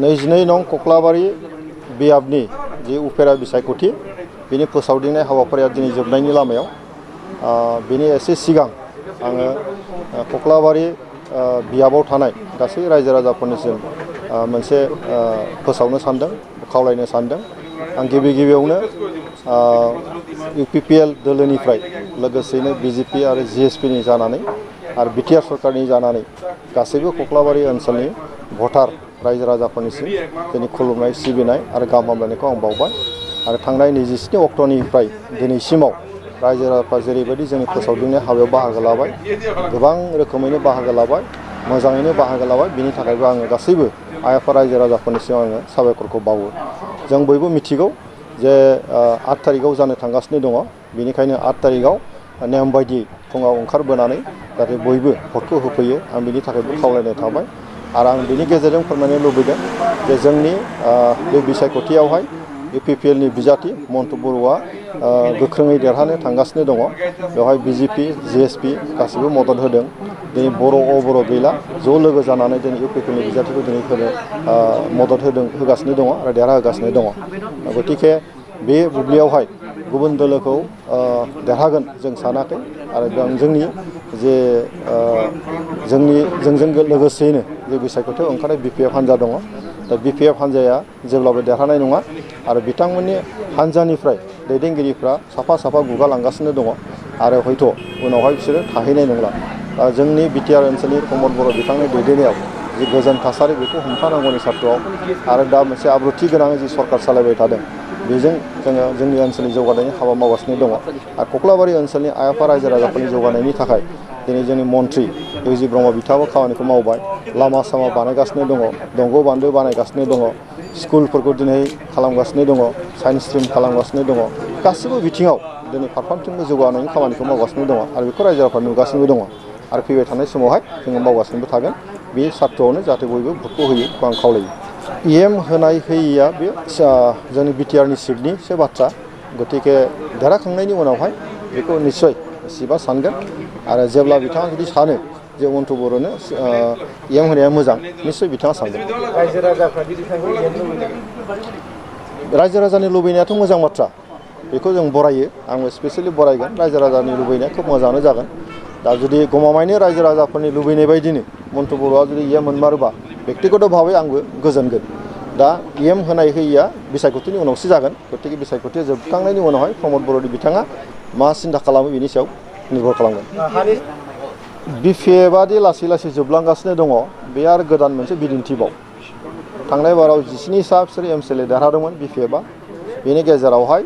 22 नं कक्लाबारि बियाबनि जे उफेरा बिसायख'थि बेनि फोसावदिंनाय हाबाफारिया दिनै जोबनायनि लामायाव बेनि एसे सिगां आङो कक्लाबारि बियाबाव थानाय गासै रायजो राजाफोरनिसिम मोनसे फोसावनो सानदों खावलायनो सानदों आं गिबियावनो UPPL दोलोनिफ्राय लोगोसेनो BJP आरो GSP नि जानानै आरो BTR सरकारनि जानानै गासैबो कक्लाबारि ओनसोलनि भटार रायजो राजाफोरनिसिम जोंनि खुलुमनाय सिबिनाय आरो गाहाम हामलायनायखौ आं बावबाय आरो थांनाय 27 अक्ट'निफ्राय दिनैसिमाव रायजो राजाफ्रा जेरैबायदि जोंनि फोसावदिंनाय हाबायाव बाहागो लाबाय गोबां रोखोमैनो बाहागो लाबाय मोजाङैनो बाहागो लाबाय बिनि थाखायबो आङो गासैबो आइ आफा रायजो राजाफोरनिसिम आङो साबायखरखौ बावो जों बयबो मिथिगौ जे 8 थारिखआव जानो थांगासिनो दङ बेनिखायनो 8 थारिखआव नेम बायदि फुङाव ओंखारबोनानै जाहाथे बयबो भटखौ होफैयो आं बिनि थाखायबो खावलायनाय थाबाय आरो आं बिनि गेजेरजों फोरमायनो लुबैदों जे जोंनि बे बिसायख'थियावहाय UPPL नि बिजाथि मन्टु बर'आ गोख्रोङै देरहानो थांगासिनो दङ बेवहाय BJP GSP गासैबो मदद होदों दिनै बर' अबर' गैला ज' लोगो जानानै दिनै UPPL नि बिजाथिखौ दिनै मदद होगासिनो दङ आरो देरहाहोगासिनो दङ गतिके बे बुब्लियावहाय गुबुन दोलोखौ देरहागोन जों सानाखै आरो जोंनि जे जोंजों लोगोसेयैनो जे बिसायख'थियाव ओंखारनाय BPF हान्जा दङ दा BPF हान्जाया जेब्लाबो देरहानाय नङा आरो बिथांमोननि हान्जानिफ्राय दैदेनगिरिफ्रा साफा साफा गुगालांगासिनो दङ आरो हयथ' उनावहाय बिसोरो थाहैनाय नंला जोंनि BTR ओनसोलनि प्रमद बर' बिथांनि दैदेननायाव जि गोजोन थासारि बेखौ हमथानांगौनि सार्थ'आव आरो दा मोनसे आब्रुथि गोनां जि सरकार सालायबाय थादों बेजों जोङो जोंनि ओनसोलनि जौगानायनि हाबा मावगासिनो दङ आरो कक्लाबारि ओनसोलनि आइ आफा रायजो राजाफोरनि जौगानायनि थाखाय दिनै जोंनि मन्थ्रि इउजि ब्रह्म बिथाङाबो खामानिखौ मावबाय लामा सामा बानायगासिनो दङ दंग' बान्दो बानायगासिनो दङ स्कुलफोरखौ दिनै खालामगासिनो दङ साइन्स स्ट्रिम खालामगासिनो दङ गासैबो बिथिङाव दिनै फारफ्रोमथिंबो जौगानायनि खामानिखौ मावगासिनो दङ आरो बेखौ रायजो राजाफ्रा नुगासिनोबो दङ आरो फैबाय थानाय समावहाय जोङो मावगासिनोबो थागोन बे सार्थ'आवनो जाहाथे बयबो भटखौ होयो बेखौ आं खावलायो EM होनाय होयिया बे जोंनि BTR नि सिटनिसो बाथ्रा गतिके देरहाखांनायनि उनावहाय बेखौ निस्सय सिबा सानगोन आरो जेब्ला बिथाङा जुदि सानो जे मन्टु बर'नो EM होनाया मोजां निस्सय बिथाङा सानगोन रायजो राजाफ्रा बिथांखौ EM लुबैदों रायजो राजानि लुबैनायाथ' मोजां बाथ्रा बेखौ जों बरायो आंबो स्पेसियेलि बरायगोन रायजो राजानि लुबैनाया खोब मोजाङानो जागोन दा जुदि गमामायैनो रायजो राजाफोरनि लुबैनाय बायदिनो मन्टु बर'आ जुदि EM मोनमारोबा बेक्तिगत भाबै आंबो गोजोनगोन दा EM होनाय होयिया बिसायख'थिनि उनावसो जागोन गतिके बिसायख'थिया जोबखांनायनि उनावहाय प्रमद बर'नि बिथाङा मा सिन्था खालामो बिनि सायाव निर्भर खालामगोन BPF आदि लासै लासै जोबलांगासिनो दङ बे आरो गोदान मोनसे बिदिन्थिबाव थांनाय बाराव 17 सा बिसोर MCLA देरहादोंमोन BPF बेनि गेजेरावहाय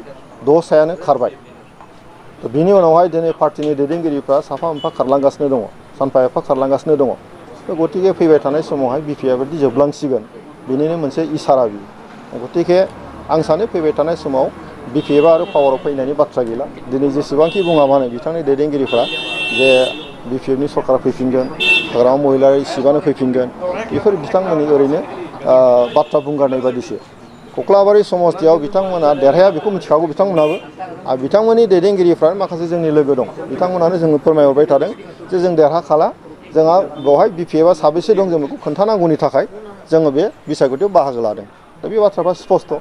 6 सायानो खारबाय बिनि उनावहाय दिनै पार्टिनि दैदेनगिरिफ्रा साफा मोनफा खारलांगासिनो दङ सानफा एफा खारलांगासिनो दङ गतिके फैबाय थानाय समावहाय BPF बादि जोबलांसिगोन बेनिनो मोनसे इसारा बियो गतिके आं सानो फैबाय थानाय समाव BPF आरो पावाराव फैनायनि बाथ्रा गैला दिनै जेसेबांखि बुङा मानो बिथांनि दैदेनगिरिफ्रा जे BPF नि सरकारा फैफिनगोन हाग्रामा महिलारि सिटआनो फैफिनगोन बेफोर बिथांमोननि ओरैनो बाथ्रा बुंगारनाय बायदिसो कक्लाबारि समस्तियाव बिथांमोना देरहाया बेखौ मिथिखागौ बिथांमोनाबो आरो बिथांमोननि दैदेनगिरिफ्रा माखासे जोंनि लोगो दं बिथांमोनानो जोंनो फोरमायहरबाय थादों जे जों देरहाखाला जोंहा बेवहाय BPF आ साबेसे दं जों बेखौ खोन्थानांगौनि थाखाय जोङो बे बिसायख'थियाव बाहागो लादों दा बे बाथ्राफ्रा स्पस्त'